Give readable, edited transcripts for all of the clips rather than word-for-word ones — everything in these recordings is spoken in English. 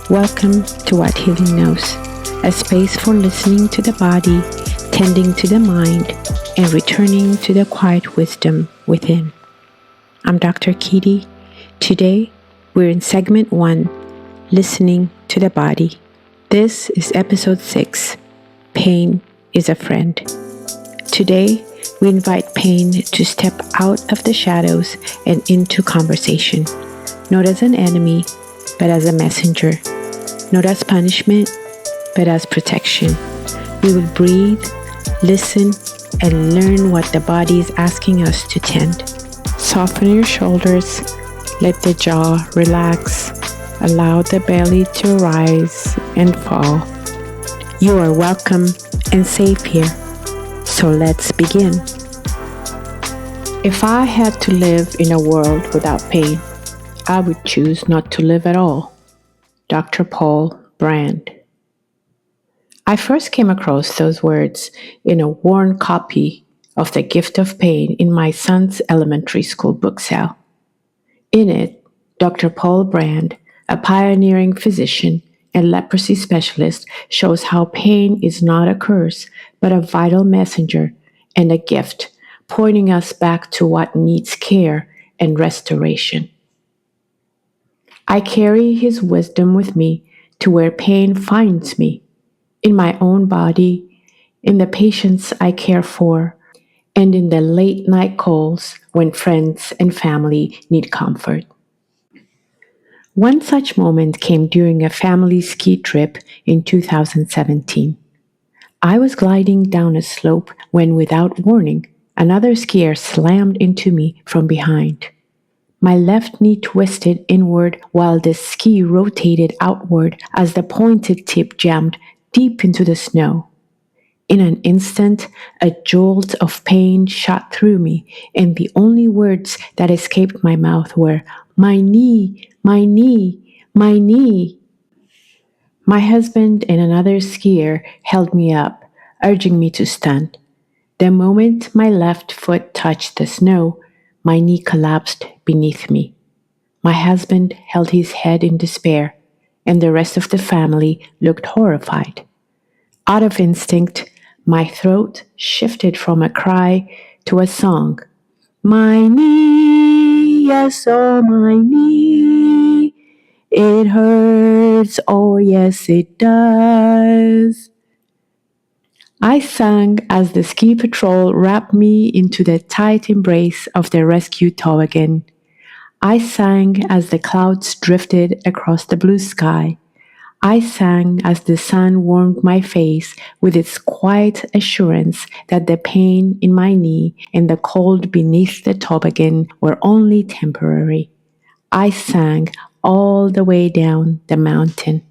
Welcome to What Healing Knows, a space for listening to the body, tending to the mind, and returning to the quiet wisdom within. I'm Dr. Kidi. Today, we're in segment 1, Listening to the Body. This is episode 6, Pain is a Friend. Today, we invite pain to step out of the shadows and into conversation, not as an enemy, but as a messenger. Not as punishment, but as protection. We will breathe, listen, and learn what the body is asking us to tend. Soften your shoulders, let the jaw relax, allow the belly to rise and fall. You are welcome and safe here, so let's begin. If I had to live in a world without pain, I would choose not to live at all. Dr. Paul Brand. I first came across those words in a worn copy of The Gift of Pain in my son's elementary school book sale. In it, Dr. Paul Brand, a pioneering physician and leprosy specialist, shows how pain is not a curse, but a vital messenger and a gift, pointing us back to what needs care and restoration. I carry his wisdom with me to where pain finds me, in my own body, in the patients I care for, and in the late night calls when friends and family need comfort. One such moment came during a family ski trip in 2017. I was gliding down a slope when, without warning, another skier slammed into me from behind. My left knee twisted inward while the ski rotated outward as the pointed tip jammed deep into the snow. In an instant, a jolt of pain shot through me, and the only words that escaped my mouth were, "My knee, my knee, my knee." My husband and another skier held me up, urging me to stand. The moment my left foot touched the snow, my knee collapsed beneath me. My husband held his head in despair, and the rest of the family looked horrified. Out of instinct, my throat shifted from a cry to a song. My knee, yes, oh my knee, it hurts, oh yes it does. I sang as the ski patrol wrapped me into the tight embrace of the rescue toboggan. I sang as the clouds drifted across the blue sky. I sang as the sun warmed my face with its quiet assurance that the pain in my knee and the cold beneath the toboggan were only temporary. I sang all the way down the mountain.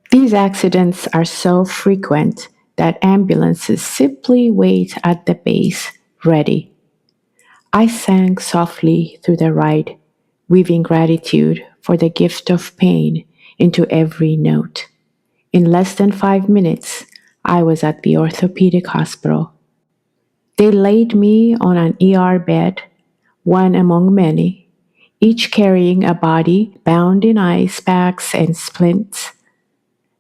These accidents are so frequent that ambulances simply wait at the base, ready. I sang softly through the ride, weaving gratitude for the gift of pain into every note. In less than 5 minutes, I was at the orthopedic hospital. They laid me on an ER bed, one among many, each carrying a body bound in ice packs and splints.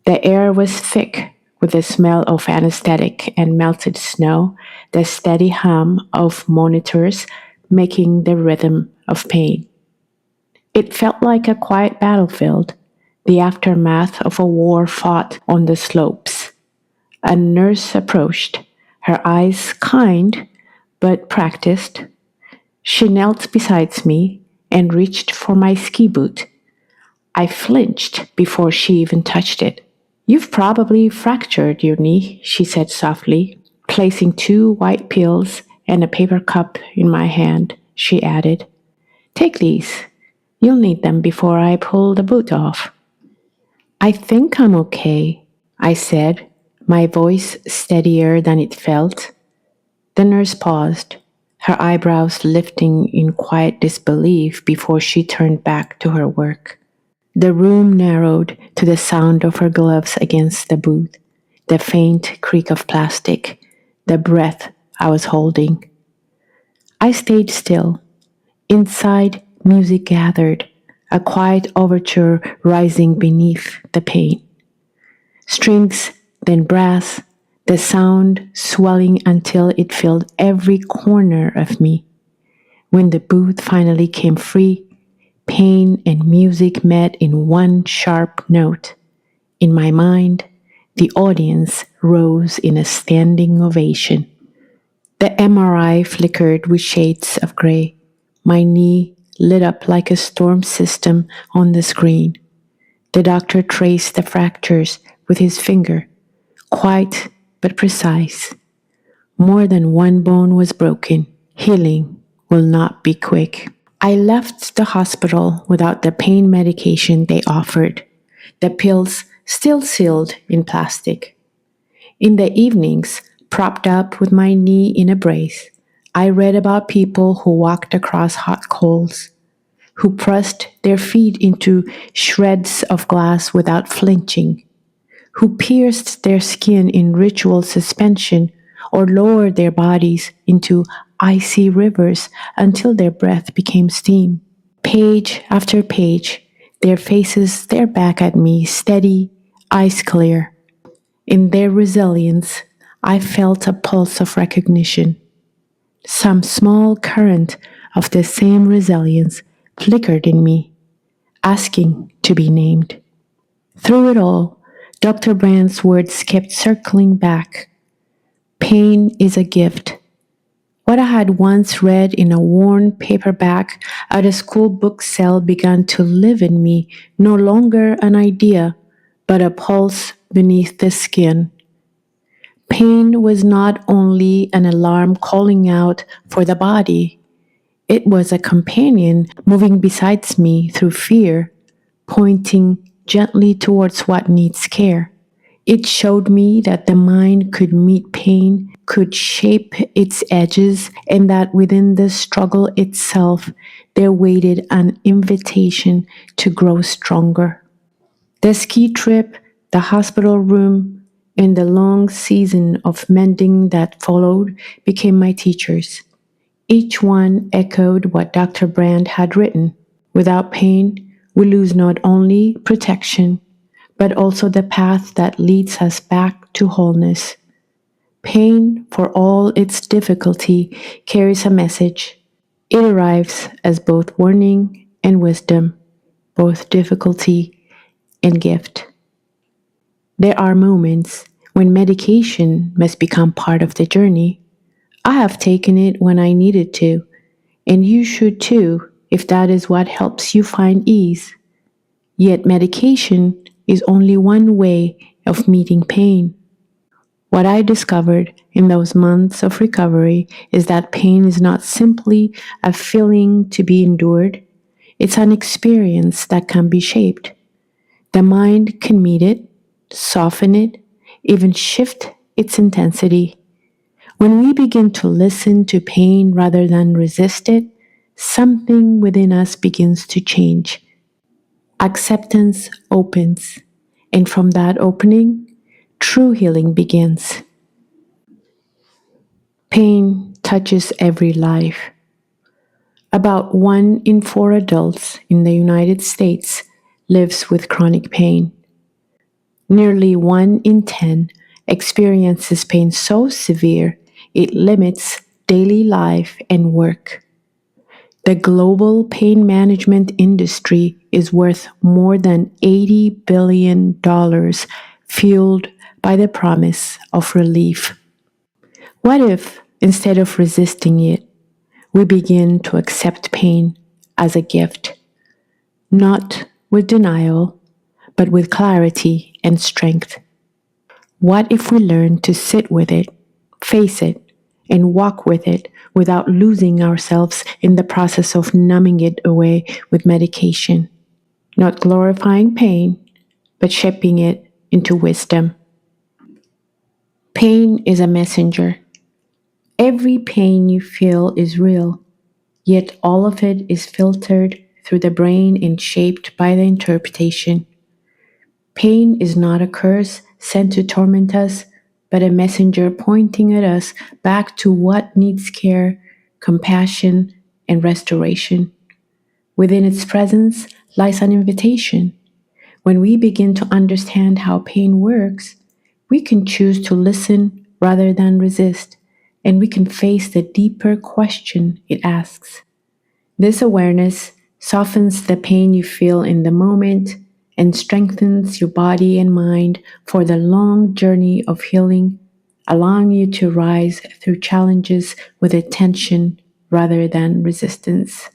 The air was thick with the smell of anesthetic and melted snow, the steady hum of monitors making the rhythm of pain. It felt like a quiet battlefield, the aftermath of a war fought on the slopes. A nurse approached, her eyes kind but practiced. She knelt beside me and reached for my ski boot. I flinched before she even touched it. "You've probably fractured your knee," she said softly. Placing 2 white pills and a paper cup in my hand, she added, "Take these. You'll need them before I pull the boot off." "I think I'm okay," I said, my voice steadier than it felt. The nurse paused, her eyebrows lifting in quiet disbelief before she turned back to her work. The room narrowed to the sound of her gloves against the boot, the faint creak of plastic, the breath I was holding. I stayed still. Inside, music gathered, a quiet overture rising beneath the pain. Strings, then brass, the sound swelling until it filled every corner of me. When the booth finally came free, pain and music met in one sharp note. In my mind, the audience rose in a standing ovation. The MRI flickered with shades of gray. My knee lit up like a storm system on the screen. The doctor traced the fractures with his finger, quiet but precise. More than one bone was broken. Healing will not be quick. I left the hospital without the pain medication they offered, the pills still sealed in plastic. In the evenings, propped up with my knee in a brace, I read about people who walked across hot coals, who pressed their feet into shreds of glass without flinching, who pierced their skin in ritual suspension or lowered their bodies into icy rivers until their breath became steam. Page after page, their faces stared back at me, steady, eyes clear. In their resilience, I felt a pulse of recognition. Some small current of the same resilience flickered in me, asking to be named. Through it all, Dr. Brand's words kept circling back. Pain is a gift. What I had once read in a worn paperback at a school book sale began to live in me, no longer an idea, but a pulse beneath the skin. Pain was not only an alarm calling out for the body, it was a companion moving beside me through fear, pointing gently towards what needs care. It showed me that the mind could meet pain, could shape its edges, and that within the struggle itself there waited an invitation to grow stronger. The ski trip, the hospital room, and the long season of mending that followed became my teachers. Each one echoed what Dr. Brand had written. Without pain, we lose not only protection, but also the path that leads us back to wholeness. Pain, for all its difficulty, carries a message. It arrives as both warning and wisdom, both difficulty and gift. There are moments when medication must become part of the journey. I have taken it when I needed to, and you should too if that is what helps you find ease. Yet medication is only one way of meeting pain. What I discovered in those months of recovery is that pain is not simply a feeling to be endured, it's an experience that can be shaped. The mind can meet it, soften it, even shift its intensity. When we begin to listen to pain rather than resist it, something within us begins to change. Acceptance opens, and from that opening, true healing begins. Pain touches every life. About 1 in 4 adults in the United States lives with chronic pain. Nearly 1 in 10 experiences pain so severe it limits daily life and work. The global pain management industry is worth more than $80 billion, fueled by the promise of relief. What if, instead of resisting it, we begin to accept pain as a gift, not with denial, but with clarity and strength? What if we learn to sit with it, face it, and walk with it without losing ourselves in the process of numbing it away with medication? Not glorifying pain, but shaping it into wisdom. Pain is a messenger. Every pain you feel is real, yet all of it is filtered through the brain and shaped by the interpretation. Pain is not a curse sent to torment us, but a messenger pointing at us back to what needs care, compassion, and restoration. Within its presence lies an invitation. When we begin to understand how pain works, we can choose to listen rather than resist, and we can face the deeper question it asks. This awareness softens the pain you feel in the moment and strengthens your body and mind for the long journey of healing, allowing you to rise through challenges with attention rather than resistance.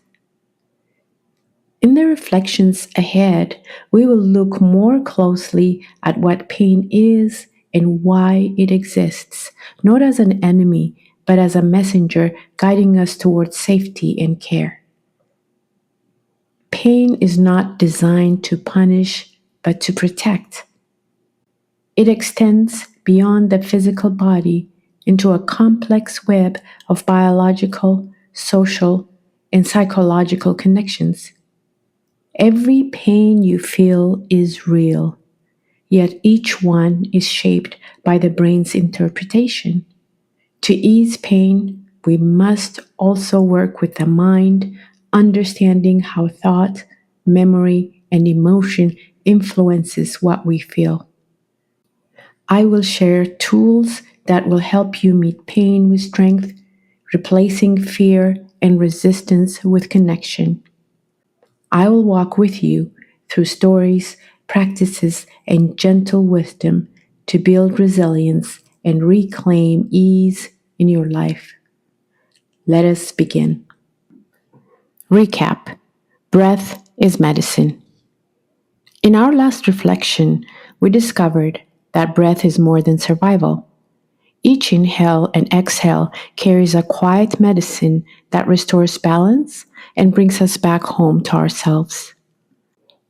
In the reflections ahead, we will look more closely at what pain is and why it exists, not as an enemy, but as a messenger guiding us towards safety and care. Pain is not designed to punish, but to protect. It extends beyond the physical body into a complex web of biological, social, and psychological connections. Every pain you feel is real, yet each one is shaped by the brain's interpretation. To ease pain, we must also work with the mind, understanding how thought, memory, and emotion influences what we feel. I will share tools that will help you meet pain with strength, replacing fear and resistance with connection. I will walk with you through stories, practices, and gentle wisdom to build resilience and reclaim ease in your life. Let us begin. Recap. Breath is medicine. In our last reflection, we discovered that breath is more than survival. Each inhale and exhale carries a quiet medicine that restores balance and brings us back home to ourselves.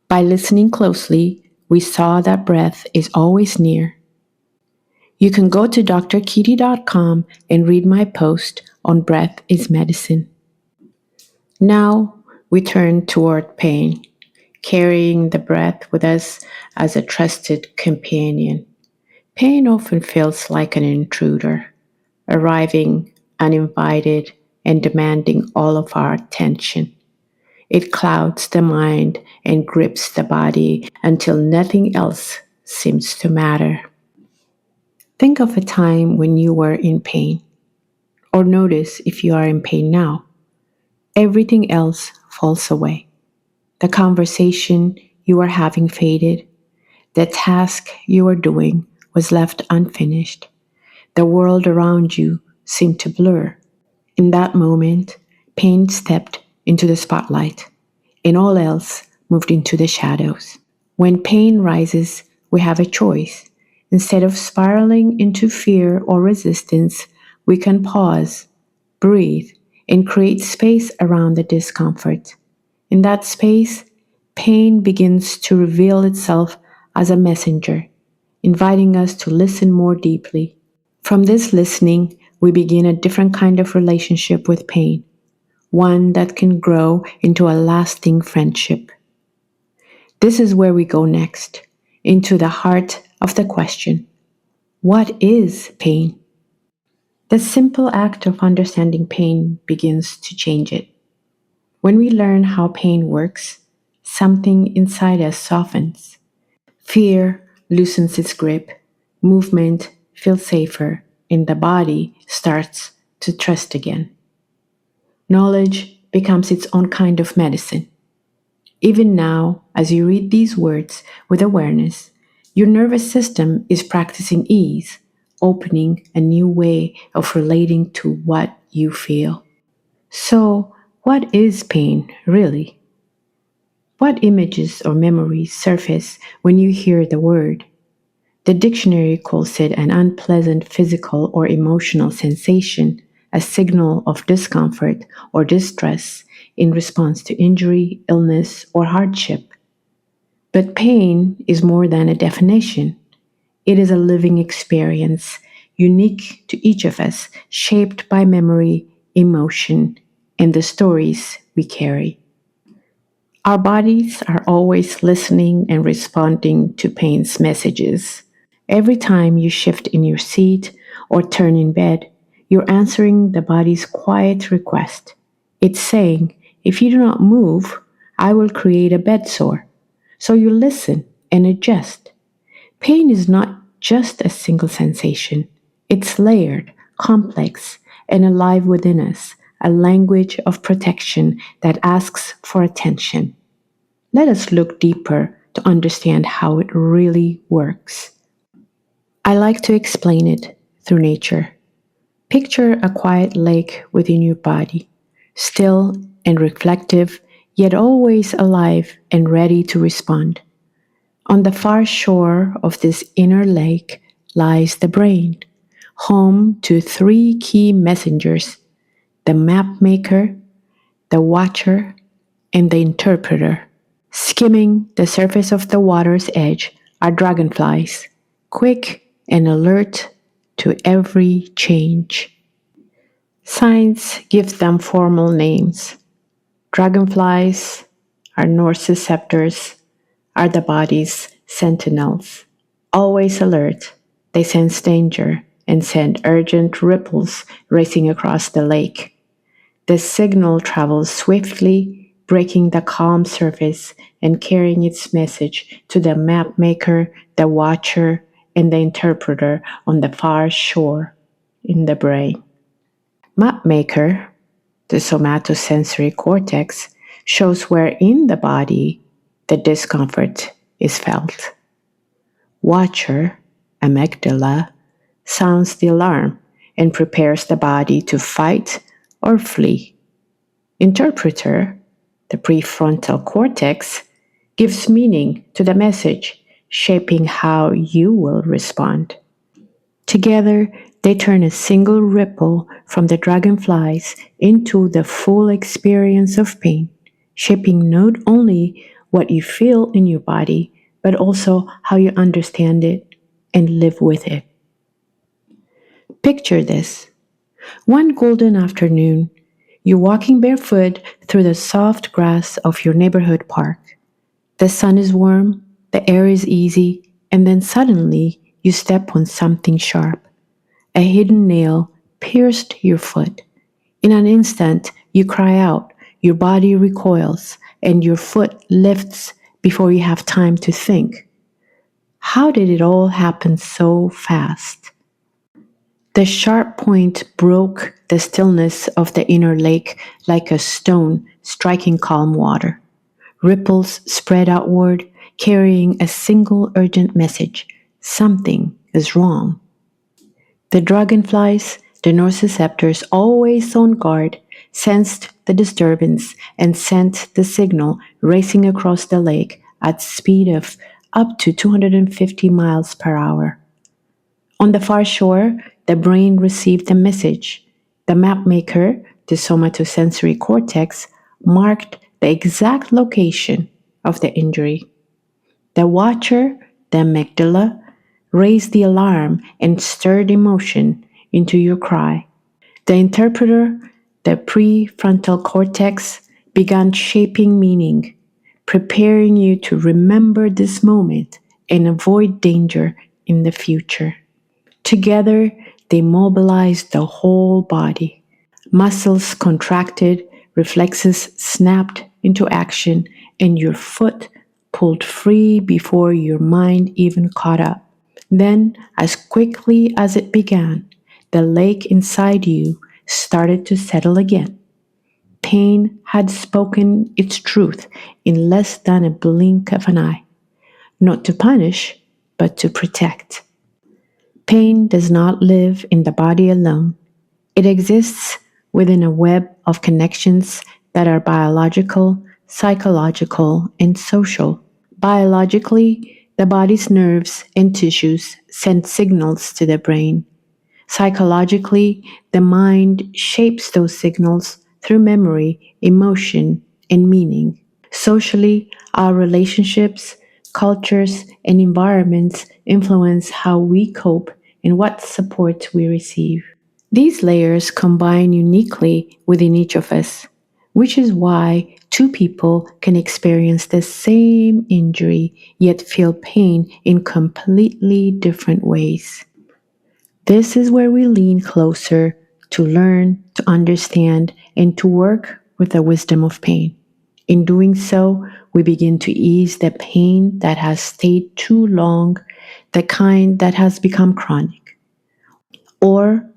By listening closely, we saw that breath is always near. You can go to drkidi.com and read my post on breath is medicine. Now we turn toward pain, carrying the breath with us as a trusted companion. Pain often feels like an intruder, arriving uninvited and demanding all of our attention. It clouds the mind and grips the body until nothing else seems to matter. Think of a time when you were in pain, or notice if you are in pain now. Everything else falls away. The conversation you were having faded. The task you were doing was left unfinished. The world around you seemed to blur. In that moment, pain stepped into the spotlight, and all else moved into the shadows. When pain rises, we have a choice. Instead of spiraling into fear or resistance, we can pause, breathe, and create space around the discomfort. In that space, pain begins to reveal itself as a messenger, inviting us to listen more deeply. From this listening, we begin a different kind of relationship with pain, one that can grow into a lasting friendship. This is where we go next, into the heart of the question: what is pain? The simple act of understanding pain begins to change it. When we learn how pain works, something inside us softens. Fear loosens its grip, movement feels safer, and the body starts to trust again. Knowledge becomes its own kind of medicine. Even now, as you read these words with awareness, your nervous system is practicing ease, opening a new way of relating to what you feel. So, what is pain really? What images or memories surface when you hear the word? The dictionary calls it an unpleasant physical or emotional sensation, a signal of discomfort or distress in response to injury, illness, or hardship. But pain is more than a definition. It is a living experience, unique to each of us, shaped by memory, emotion, and the stories we carry. Our bodies are always listening and responding to pain's messages. Every time you shift in your seat or turn in bed, you're answering the body's quiet request. It's saying, if you do not move, I will create a bed sore. So you listen and adjust. Pain is not just a single sensation, it's layered, complex, and alive within us, a language of protection that asks for attention. Let us look deeper to understand how it really works. I like to explain it through nature. Picture a quiet lake within your body, still and reflective, yet always alive and ready to respond. On the far shore of this inner lake lies the brain, home to three key messengers: the map maker, the watcher, and the interpreter. Skimming the surface of the water's edge are dragonflies, quick and alert to every change. Science gives them formal names. Dragonflies are nociceptors, are the body's sentinels. Always alert, they sense danger and send urgent ripples racing across the lake. The signal travels swiftly, breaking the calm surface and carrying its message to the map maker, the watcher, and the interpreter on the far shore in the brain. Map maker, the somatosensory cortex, shows where in the body the discomfort is felt. Watcher, amygdala, sounds the alarm and prepares the body to fight or flee. Interpreter, the prefrontal cortex, gives meaning to the message, shaping how you will respond. Together, they turn a single ripple from the dragonflies into the full experience of pain, shaping not only what you feel in your body, but also how you understand it and live with it. Picture this. One golden afternoon, you're walking barefoot through the soft grass of your neighborhood park. The sun is warm, the air is easy, and then suddenly you step on something sharp. A hidden nail pierced your foot. In an instant, you cry out, your body recoils, and your foot lifts before you have time to think. How did it all happen so fast? The sharp point broke the stillness of the inner lake like a stone striking calm water. Ripples spread outward, carrying a single urgent message: something is wrong. The dragonflies, the nociceptors always on guard, sensed the disturbance and sent the signal racing across the lake at speed of up to 250 miles per hour. On the far shore, the brain received a message. The map maker, the somatosensory cortex, marked the exact location of the injury. The watcher, the amygdala, raised the alarm and stirred emotion into your cry. The interpreter, the prefrontal cortex, began shaping meaning, preparing you to remember this moment and avoid danger in the future. Together, they mobilized the whole body. Muscles contracted, reflexes snapped into action, and your foot pulled free before your mind even caught up. Then, as quickly as it began, the lake inside you started to settle again. Pain had spoken its truth in less than a blink of an eye, not to punish, but to protect. Pain does not live in the body alone. It exists within a web of connections that are biological, psychological, and social. Biologically, the body's nerves and tissues send signals to the brain. Psychologically, the mind shapes those signals through memory, emotion, and meaning. Socially, our relationships, cultures, and environments influence how we cope and what support we receive. These layers combine uniquely within each of us, which is why two people can experience the same injury yet feel pain in completely different ways. This is where we lean closer to learn, to understand, and to work with the wisdom of pain. In doing so, we begin to ease the pain that has stayed too long, the kind that has become chronic. Or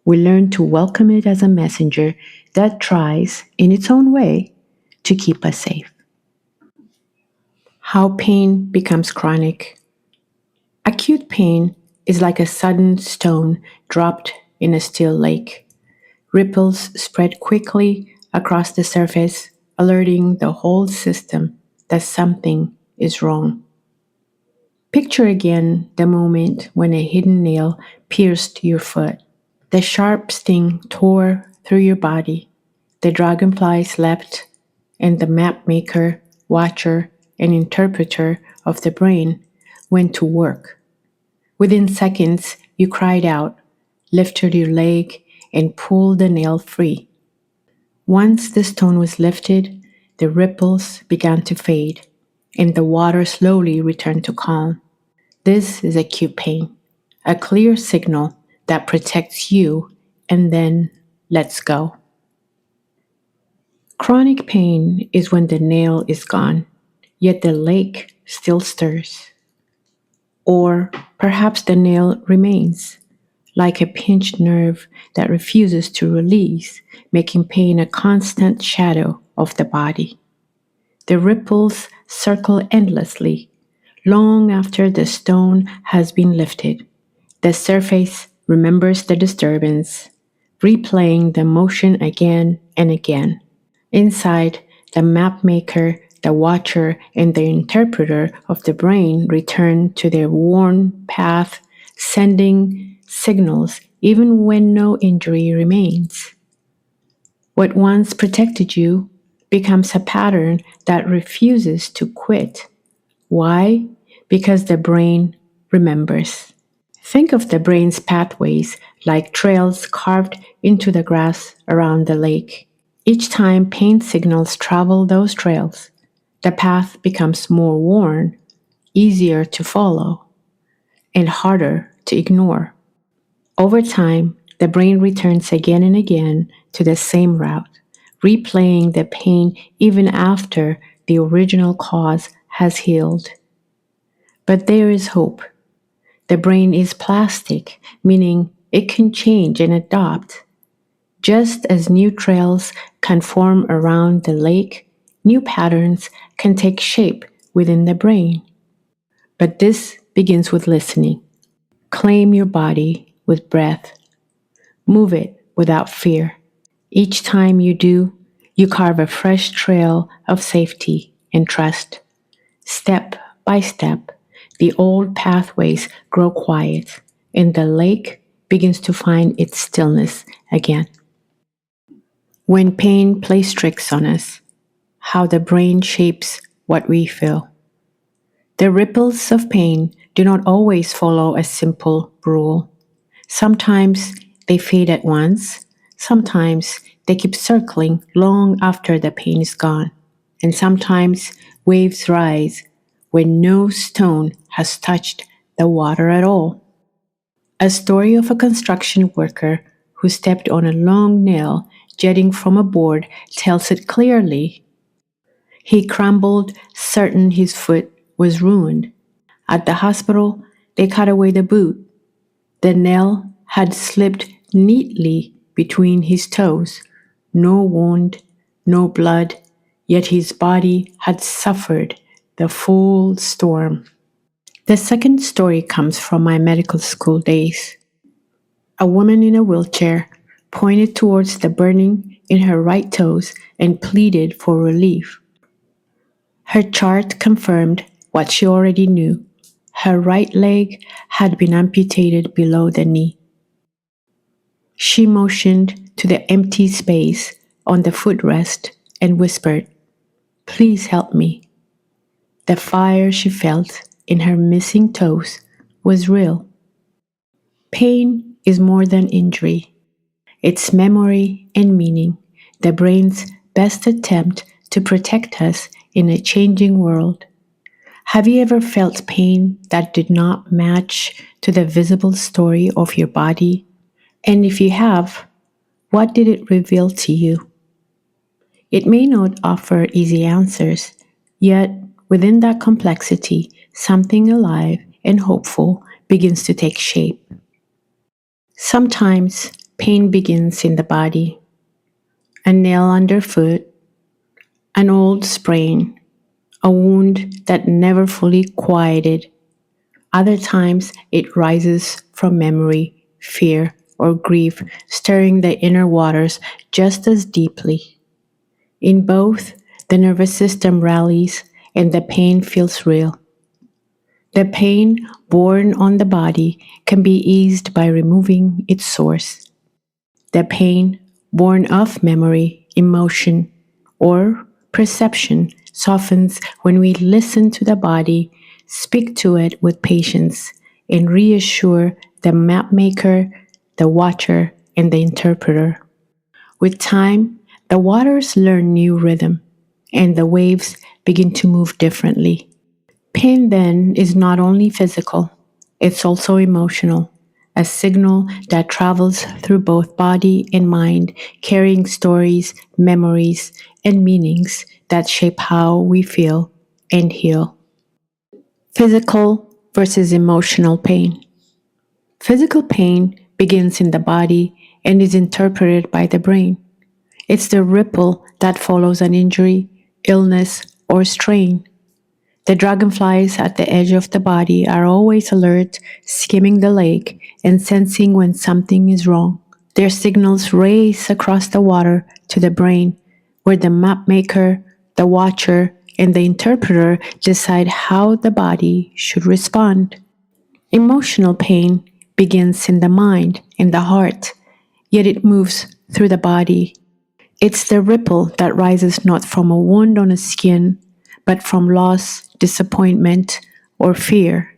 we learn to welcome it as a messenger that tries, in its own way, to keep us safe. How pain becomes chronic. Acute pain is like a sudden stone dropped in a still lake. Ripples spread quickly across the surface, alerting the whole system that something is wrong. Picture again the moment when a hidden nail pierced your foot. The sharp sting tore through your body. The dragonflies leapt, and the map maker, watcher, and interpreter of the brain went to work. Within seconds, you cried out, lifted your leg, and pulled the nail free. Once the stone was lifted, the ripples began to fade, and the water slowly returned to calm. This is acute pain, a clear signal that protects you and then lets go. Chronic pain is when the nail is gone, yet the lake still stirs. Or perhaps the nail remains, like a pinched nerve that refuses to release, making pain a constant shadow of the body. The ripples circle endlessly, long after the stone has been lifted. The surface remembers the disturbance, replaying the motion again and again. Inside, the map maker, the watcher, and the interpreter of the brain return to their worn path, sending signals even when no injury remains. What once protected you becomes a pattern that refuses to quit. Why? Because the brain remembers. Think of the brain's pathways like trails carved into the grass around the lake. Each time pain signals travel those trails, the path becomes more worn, easier to follow, and harder to ignore. Over time, the brain returns again and again to the same route, replaying the pain even after the original cause has healed. But there is hope. The brain is plastic, meaning it can change and adapt. Just as new trails can form around the lake, new patterns can take shape within the brain. But this begins with listening. Claim your body with breath. Move it without fear. Each time you do, you carve a fresh trail of safety and trust. Step by step, the old pathways grow quiet, and the lake begins to find its stillness again. When pain plays tricks on us, how the brain shapes what we feel. The ripples of pain do not always follow a simple rule. Sometimes they fade at once, sometimes they keep circling long after the pain is gone, and sometimes waves rise when no stone has touched the water at all. A story of a construction worker who stepped on a long nail jutting from a board tells it clearly. He crumbled, certain his foot was ruined. At the hospital, they cut away the boot. The nail had slipped neatly between his toes. No wound, no blood, yet his body had suffered the full storm. The second story comes from my medical school days. A woman in a wheelchair pointed towards the burning in her right toes and pleaded for relief. Her chart confirmed what she already knew. Her right leg had been amputated below the knee. She motioned to the empty space on the footrest and whispered, "Please help me." The fire she felt in her missing toes was real. Pain is more than injury. It's memory and meaning, the brain's best attempt to protect us in a changing world. Have you ever felt pain that did not match to the visible story of your body? And if you have, what did it reveal to you? It may not offer easy answers, yet within that complexity, something alive and hopeful begins to take shape. Sometimes pain begins in the body, a nail underfoot, an old sprain, a wound that never fully quieted. Other times it rises from memory, fear, or grief, stirring the inner waters just as deeply. In both, the nervous system rallies and the pain feels real. The pain borne on the body can be eased by removing its source. The pain born of memory, emotion, or perception softens when we listen to the body, speak to it with patience, and reassure the map maker, the watcher, and the interpreter. With time, the waters learn new rhythm, and the waves begin to move differently. Pain then is not only physical, it's also emotional, a signal that travels through both body and mind, carrying stories, memories, and meanings that shape how we feel and heal. Physical versus emotional pain. Physical pain begins in the body and is interpreted by the brain. It's the ripple that follows an injury, illness, or strain. The dragonflies at the edge of the body are always alert, skimming the lake and sensing when something is wrong. Their signals race across the water to the brain, where the map maker, the watcher, and the interpreter decide how the body should respond. Emotional pain begins in the mind and the heart, yet it moves through the body. It's the ripple that rises not from a wound on the skin, but from loss, disappointment, or fear.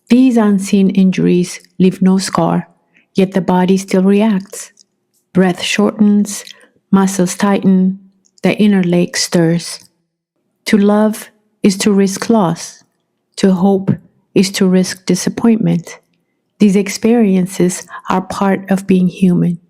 These unseen injuries leave no scar, yet the body still reacts. Breath shortens, muscles tighten, the inner lake stirs. To love is to risk loss. To hope is to risk disappointment. These experiences are part of being human.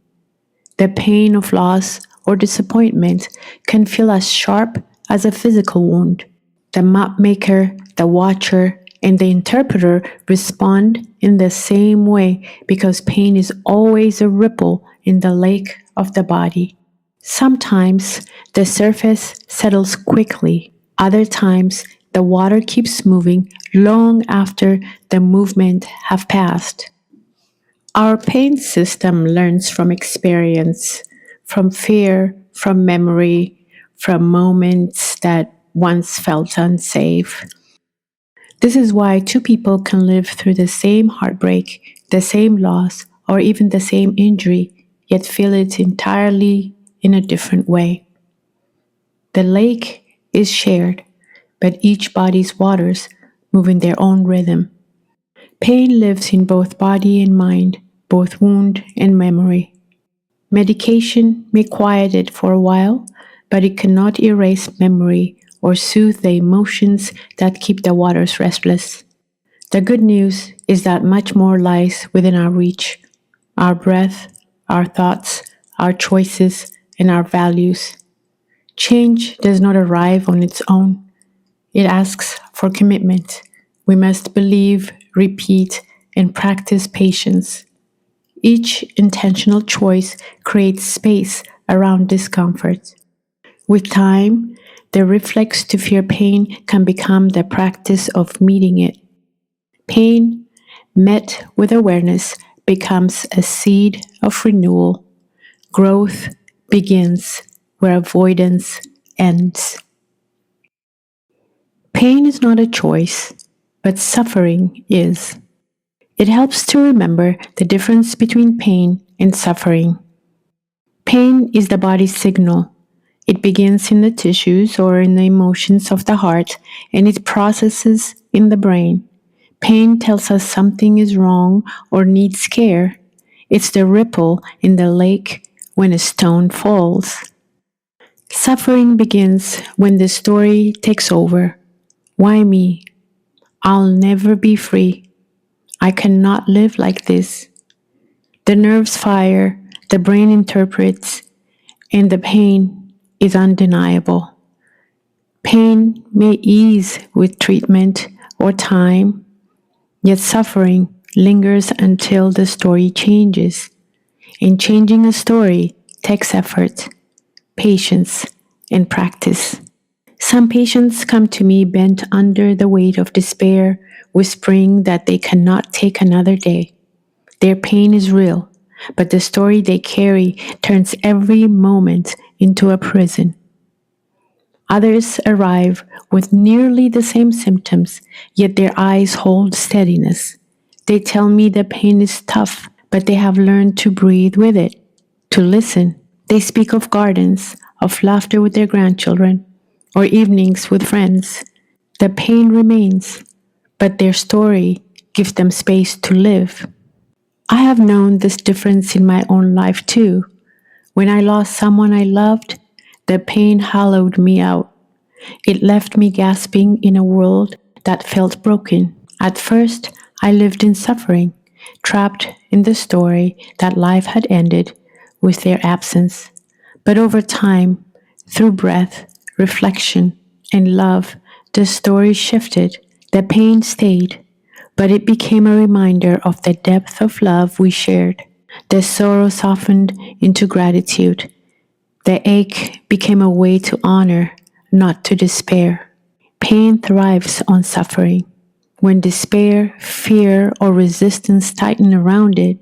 The pain of loss or disappointment can feel as sharp as a physical wound. The map maker, the watcher, and the interpreter respond in the same way because pain is always a ripple in the lake of the body. Sometimes the surface settles quickly, other times the water keeps moving long after the movement have passed. Our pain system learns from experience, from fear, from memory, from moments that once felt unsafe. This is why two people can live through the same heartbreak, the same loss, or even the same injury, yet feel it entirely in a different way. The lake is shared, but each body's waters move in their own rhythm. Pain lives in both body and mind, both wound and memory. Medication may quiet it for a while, but it cannot erase memory or soothe the emotions that keep the waters restless. The good news is that much more lies within our reach: our breath, our thoughts, our choices, and our values. Change does not arrive on its own. It asks for commitment. We must believe, repeat, and practice patience. Each intentional choice creates space around discomfort. With time, the reflex to fear pain can become the practice of meeting it. Pain, met with awareness, becomes a seed of renewal. Growth begins where avoidance ends. Pain is not a choice, but suffering is. It helps to remember the difference between pain and suffering. Pain is the body's signal. It begins in the tissues or in the emotions of the heart, and it processes in the brain. Pain tells us something is wrong or needs care. It's the ripple in the lake when a stone falls. Suffering begins when the story takes over. Why me? I'll never be free. I cannot live like this. The nerves fire, the brain interprets, and the pain is undeniable. Pain may ease with treatment or time, yet suffering lingers until the story changes. And changing a story takes effort, patience, and practice. Some patients come to me bent under the weight of despair, whispering that they cannot take another day. Their pain is real, but the story they carry turns every moment into a prison. Others arrive with nearly the same symptoms, yet their eyes hold steadiness. They tell me the pain is tough, but they have learned to breathe with it, to listen. They speak of gardens, of laughter with their grandchildren, or evenings with friends. The pain remains, but their story gives them space to live. I have known this difference in my own life too. When I lost someone I loved, the pain hollowed me out. It left me gasping in a world that felt broken. At first, I lived in suffering, trapped in the story that life had ended with their absence. But over time, through breath, reflection, and love, the story shifted. The pain stayed, but it became a reminder of the depth of love we shared. The sorrow softened into gratitude. The ache became a way to honor, not to despair. Pain thrives on suffering. When despair, fear, or resistance tighten around it,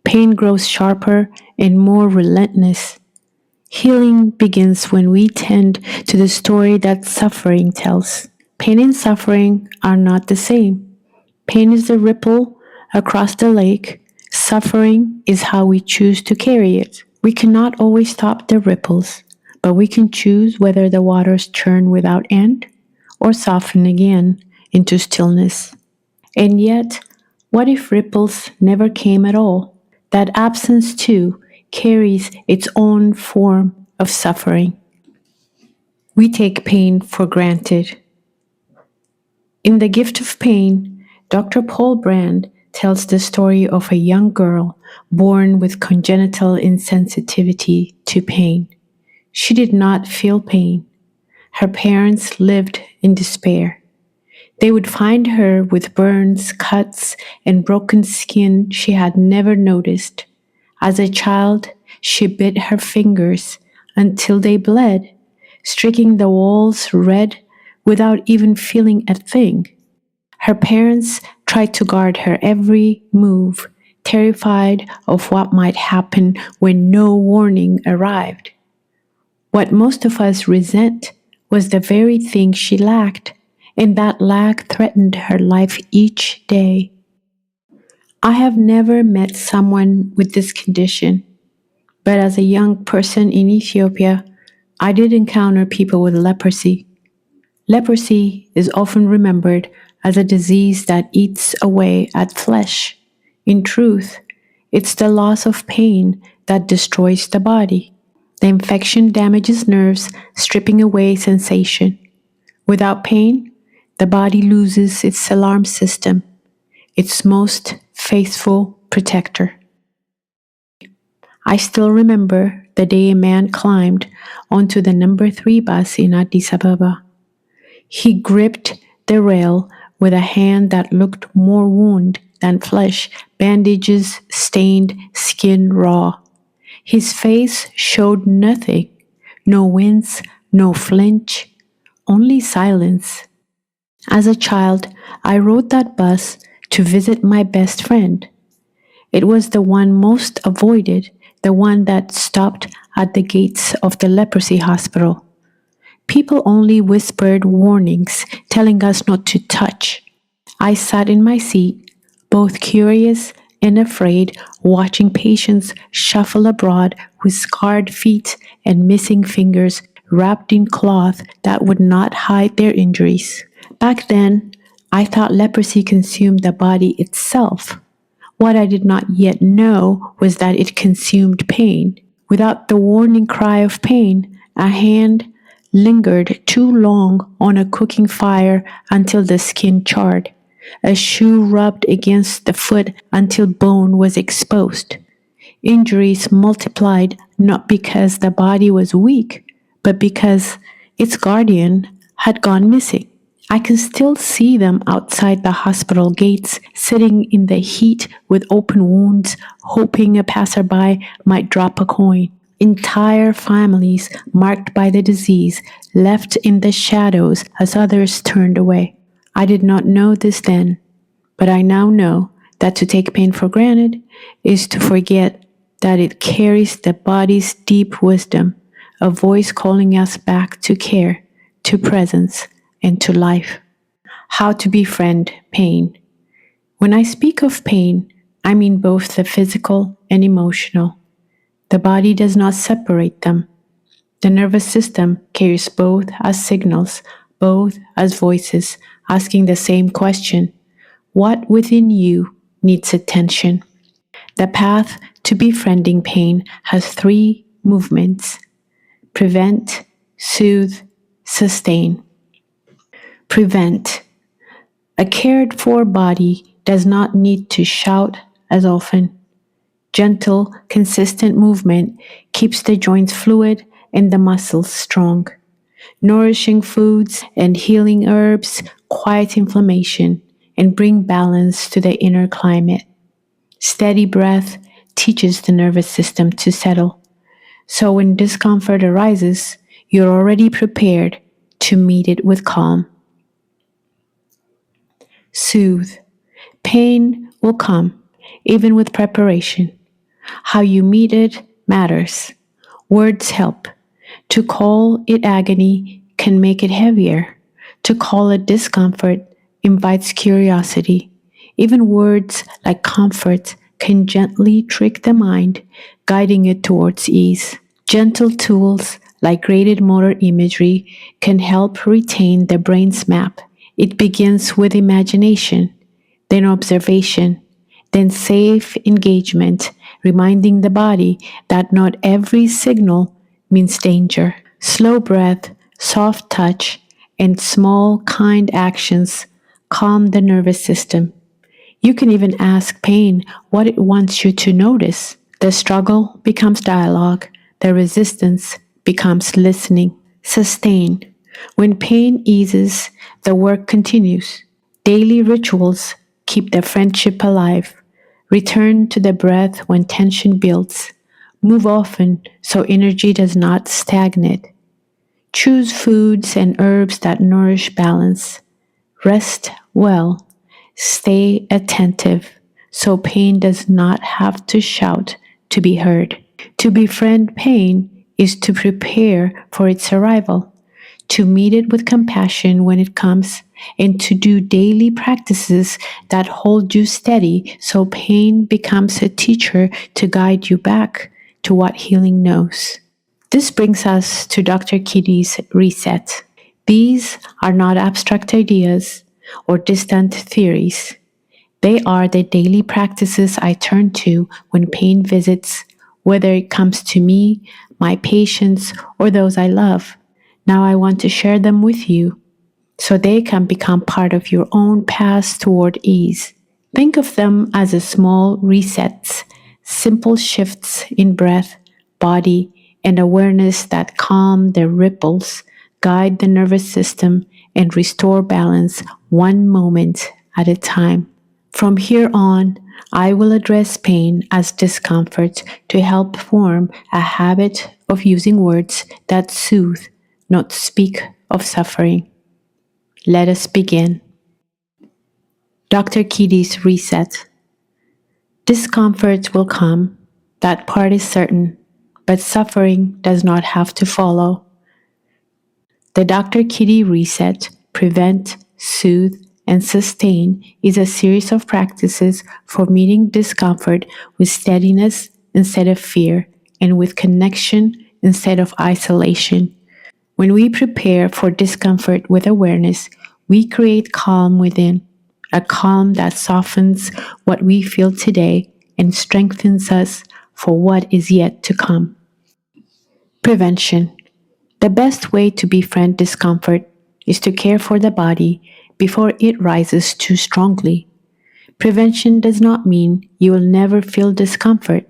pain grows sharper and more relentless. Healing begins when we tend to the story that suffering tells. Pain and suffering are not the same. Pain is the ripple across the lake. Suffering is how we choose to carry it. We cannot always stop the ripples, but we can choose whether the waters churn without end or soften again into stillness. And yet, what if ripples never came at all? That absence, too, carries its own form of suffering. We take pain for granted. In The Gift of Pain, Dr. Paul Brand tells the story of a young girl born with congenital insensitivity to pain. She did not feel pain. Her parents lived in despair. They would find her with burns, cuts, and broken skin she had never noticed. As a child, she bit her fingers until they bled, streaking the walls red without even feeling a thing. Her parents tried to guard her every move, terrified of what might happen when no warning arrived. What most of us resent was the very thing she lacked, and that lack threatened her life each day. I have never met someone with this condition, but as a young person in Ethiopia, I did encounter people with leprosy. Leprosy is often remembered as a disease that eats away at flesh. In truth, it's the loss of pain that destroys the body. The infection damages nerves, stripping away sensation. Without pain, the body loses its alarm system, its most faithful protector. I still remember the day a man climbed onto the number 3 bus in Addis Ababa. He gripped the rail with a hand that looked more wound than flesh, bandages stained, skin raw. His face showed nothing, no wince, no flinch, only silence. As a child, I rode that bus to visit my best friend. It was the one most avoided, the one that stopped at the gates of the leprosy hospital. People only whispered warnings, telling us not to touch. I sat in my seat, both curious and afraid, watching patients shuffle abroad with scarred feet and missing fingers wrapped in cloth that would not hide their injuries. Back then, I thought leprosy consumed the body itself. What I did not yet know was that it consumed pain. Without the warning cry of pain, a hand lingered too long on a cooking fire until the skin charred. A shoe rubbed against the foot until bone was exposed. Injuries multiplied not because the body was weak, but because its guardian had gone missing. I can still see them outside the hospital gates, sitting in the heat with open wounds, hoping a passerby might drop a coin. Entire families marked by the disease left in the shadows as others turned away. I did not know this then, but I now know that to take pain for granted is to forget that it carries the body's deep wisdom, a voice calling us back to care, to presence, and to life. How to befriend pain. When I speak of pain, I mean both the physical and emotional. The body does not separate them. The nervous system carries both as signals, both as voices, asking the same question: what within you needs attention? The path to befriending pain has three movements: prevent, soothe, sustain. Prevent. A cared for body does not need to shout as often. Gentle, consistent movement keeps the joints fluid and the muscles strong. Nourishing foods and healing herbs quiet inflammation and bring balance to the inner climate. Steady breath teaches the nervous system to settle. So when discomfort arises, you're already prepared to meet it with calm. Soothe. Pain will come, even with preparation. How you meet it matters. Words help. To call it agony can make it heavier. To call it discomfort invites curiosity. Even words like comfort can gently trick the mind, guiding it towards ease. Gentle tools like graded motor imagery can help retain the brain's map. It begins with imagination, then observation, then safe engagement, reminding the body that not every signal means danger. Slow breath, soft touch, and small, kind actions calm the nervous system. You can even ask pain what it wants you to notice. The struggle becomes dialogue, the resistance becomes listening. Sustain. When pain eases, the work continues. Daily rituals keep the friendship alive. Return to the breath when tension builds. Move often so energy does not stagnate. Choose foods and herbs that nourish balance. Rest well. Stay attentive so pain does not have to shout to be heard. To befriend pain is to prepare for its arrival, to meet it with compassion when it comes, and to do daily practices that hold you steady so pain becomes a teacher to guide you back to what healing knows. This brings us to Dr. Kidi's reset. These are not abstract ideas or distant theories. They are the daily practices I turn to when pain visits, whether it comes to me, my patients, or those I love. Now I want to share them with you so they can become part of your own path toward ease. Think of them as a small resets, simple shifts in breath, body, and awareness that calm the ripples, guide the nervous system, and restore balance one moment at a time. From here on, I will address pain as discomfort to help form a habit of using words that soothe, not speak of suffering. Let us begin. Dr. Kidi's reset. Discomfort will come, that part is certain, but suffering does not have to follow. The Dr. Kidi reset, prevent, soothe, and sustain is a series of practices for meeting discomfort with steadiness instead of fear and with connection instead of isolation. When we prepare for discomfort with awareness, we create calm within, a calm that softens what we feel today and strengthens us for what is yet to come. Prevention. The best way to befriend discomfort is to care for the body before it rises too strongly. Prevention does not mean you will never feel discomfort.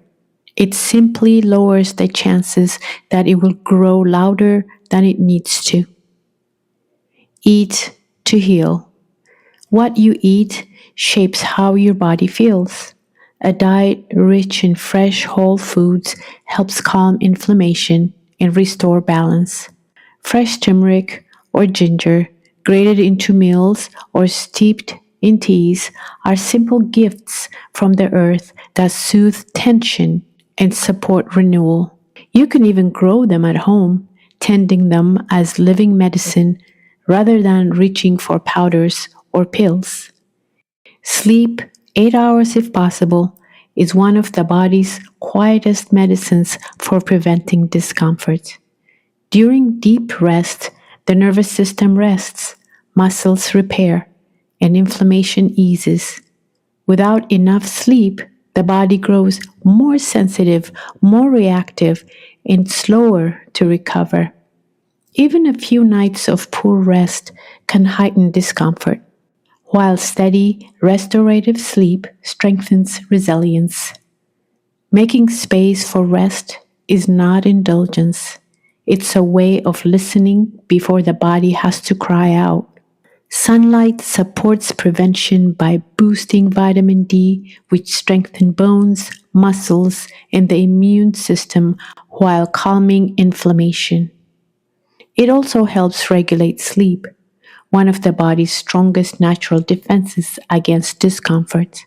It simply lowers the chances that it will grow louder than it needs to. Eat to heal. What you eat shapes how your body feels. A diet rich in fresh whole foods helps calm inflammation and restore balance. Fresh turmeric or ginger, grated into meals or steeped in teas, are simple gifts from the earth that soothe tension and support renewal. You can even grow them at home, tending them as living medicine rather than reaching for powders or pills. Sleep, 8 hours if possible, is one of the body's quietest medicines for preventing discomfort. During deep rest, the nervous system rests, muscles repair, and inflammation eases. Without enough sleep, the body grows more sensitive, more reactive, and slower to recover. Even a few nights of poor rest can heighten discomfort, while steady, restorative sleep strengthens resilience. Making space for rest is not indulgence. It's a way of listening before the body has to cry out. Sunlight supports prevention by boosting vitamin D, which strengthens bones, muscles, and the immune system while calming inflammation. It also helps regulate sleep, one of the body's strongest natural defenses against discomfort.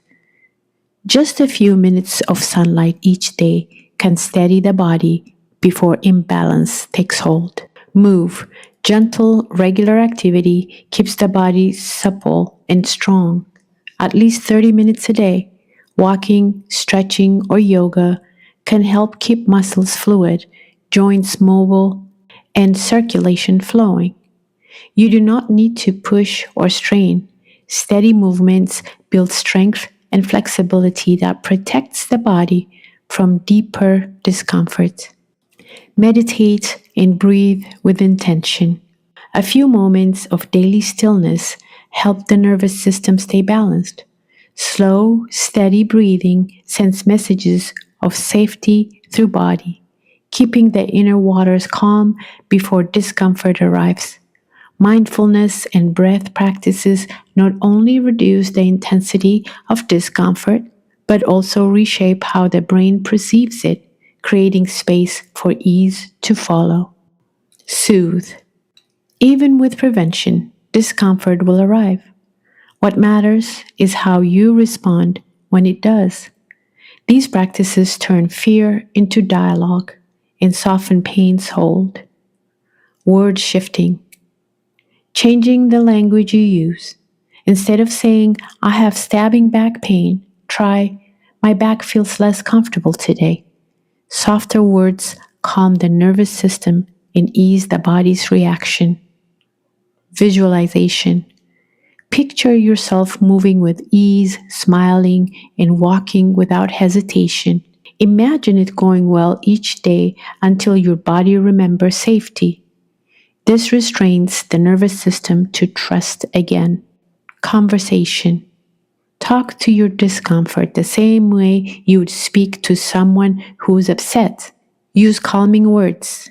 Just a few minutes of sunlight each day can steady the body before imbalance takes hold. Move. Gentle, regular activity keeps the body supple and strong. At least 30 minutes a day, walking, stretching, or yoga can help keep muscles fluid, joints mobile, and circulation flowing. You do not need to push or strain. Steady movements build strength and flexibility that protects the body from deeper discomfort. Meditate and breathe with intention. A few moments of daily stillness help the nervous system stay balanced. Slow, steady breathing sends messages of safety through body, keeping the inner waters calm before discomfort arrives. Mindfulness and breath practices not only reduce the intensity of discomfort, but also reshape how the brain perceives it, creating space for ease to follow. Soothe. Even with prevention, discomfort will arrive. What matters is how you respond when it does. These practices turn fear into dialogue and soften pain's hold. Word shifting. Changing the language you use. Instead of saying, I have stabbing back pain, try, my back feels less comfortable today. Softer words calm the nervous system and ease the body's reaction. Visualization. Picture yourself moving with ease, smiling, and walking without hesitation. Imagine it going well each day until your body remembers safety. This restrains the nervous system to trust again. Conversation. Talk to your discomfort the same way you would speak to someone who's upset. Use calming words.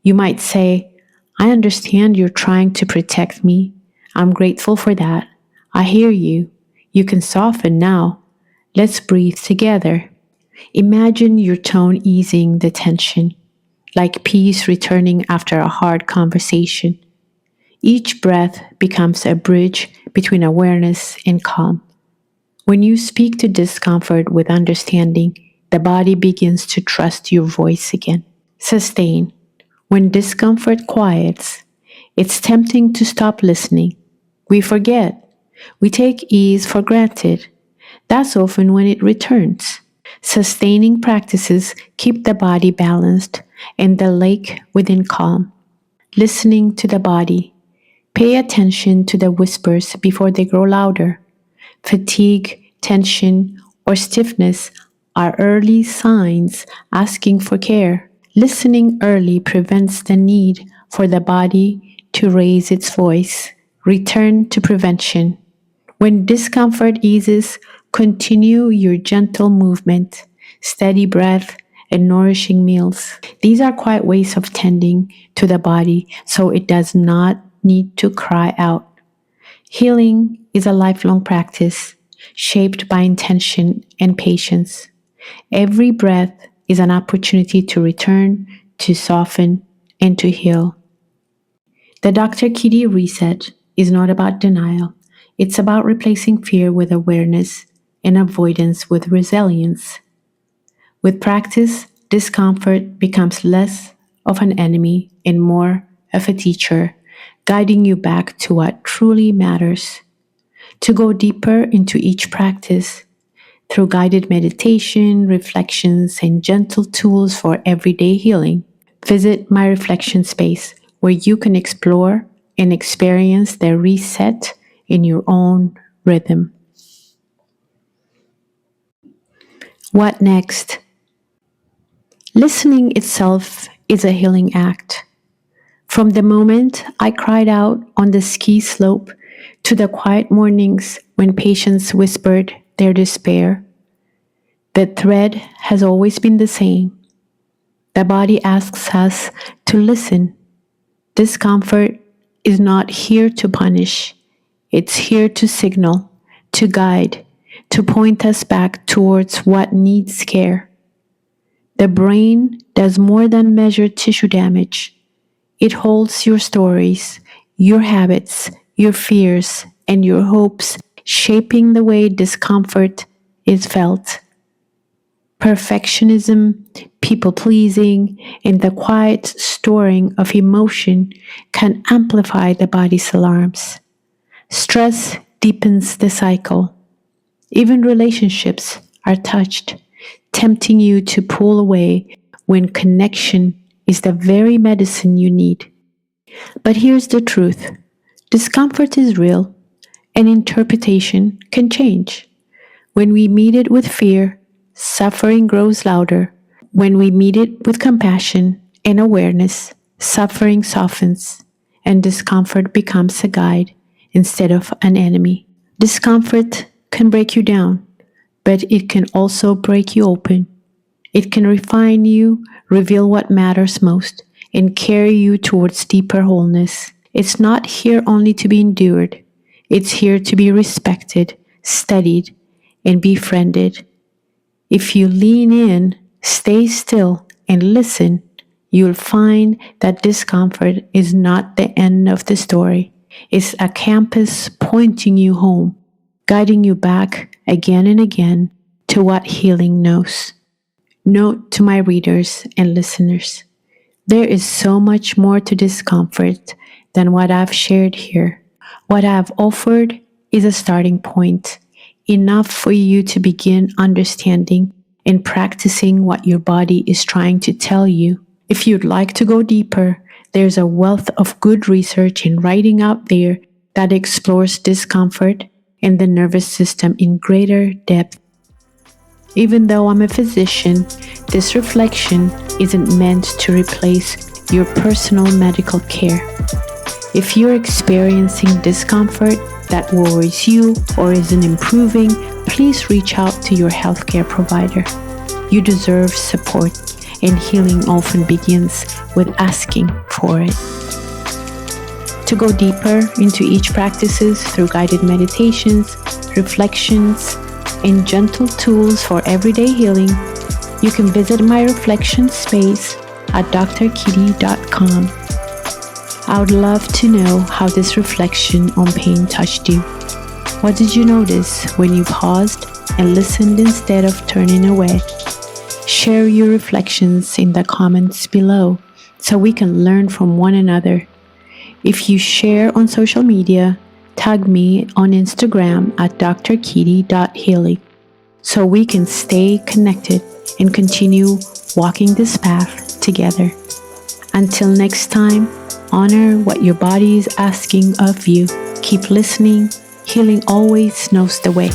You might say, I understand you're trying to protect me. I'm grateful for that. I hear you. You can soften now. Let's breathe together. Imagine your tone easing the tension, like peace returning after a hard conversation. Each breath becomes a bridge between awareness and calm. When you speak to discomfort with understanding, the body begins to trust your voice again. Sustain. When discomfort quiets, it's tempting to stop listening. We forget. We take ease for granted. That's often when it returns. Sustaining practices keep the body balanced and the lake within calm. Listening to the body. Pay attention to the whispers before they grow louder. Fatigue, tension, or stiffness are early signs asking for care. Listening early prevents the need for the body to raise its voice. Return to prevention. When discomfort eases, continue your gentle movement. steady breath, and nourishing meals. These are quiet ways of tending to the body so it does not need to cry out. Healing is a lifelong practice shaped by intention and patience. Every breath is an opportunity to return, to soften, and to heal. The Dr. Kidi reset is not about denial. It's about replacing fear with awareness and avoidance with resilience. With practice, discomfort becomes less of an enemy and more of a teacher, guiding you back to what truly matters. To go deeper into each practice, through guided meditation, reflections, and gentle tools for everyday healing, visit my reflection space where you can explore and experience the reset in your own rhythm. What next? Listening itself is a healing act. From the moment I cried out on the ski slope to the quiet mornings when patients whispered their despair, the thread has always been the same. The body asks us to listen. Discomfort is not here to punish, it's here to signal, to guide, to point us back towards what needs care. The brain does more than measure tissue damage. It holds your stories, your habits, your fears, and your hopes, shaping the way discomfort is felt. Perfectionism, people pleasing, and the quiet storing of emotion can amplify the body's alarms. Stress deepens the cycle. Even relationships are touched, tempting you to pull away when connection is the very medicine you need. But here's the truth: discomfort is real, and interpretation can change. When we meet it with fear, suffering grows louder. When we meet it with compassion and awareness, suffering softens, and discomfort becomes a guide instead of an enemy. Discomfort can break you down, but it can also break you open. It can refine you, reveal what matters most, and carry you towards deeper wholeness. It's not here only to be endured, it's here to be respected, studied, and befriended. If you lean in, stay still, and listen, you'll find that discomfort is not the end of the story. It's a compass pointing you home, guiding you back again and again to what healing knows. Note to my readers and listeners: there is so much more to discomfort than what I've shared here. What I've offered is a starting point, enough for you to begin understanding and practicing what your body is trying to tell you. If you'd like to go deeper, there's a wealth of good research and writing out there that explores discomfort and the nervous system in greater depth. Even though I'm a physician, this reflection isn't meant to replace your personal medical care. If you're experiencing discomfort that worries you or isn't improving, please reach out to your healthcare provider. You deserve support, and healing often begins with asking for it. To go deeper into each practices through guided meditations, reflections, and gentle tools for everyday healing, you can visit my reflection space at drkidi.com. I would love to know how this reflection on pain touched you. What did you notice when you paused and listened instead of turning away? Share your reflections in the comments below so we can learn from one another. If you share on social media, tag me on Instagram at drkidi.healing so we can stay connected and continue walking this path together. Until next time, honor what your body is asking of you. Keep listening. Healing always knows the way.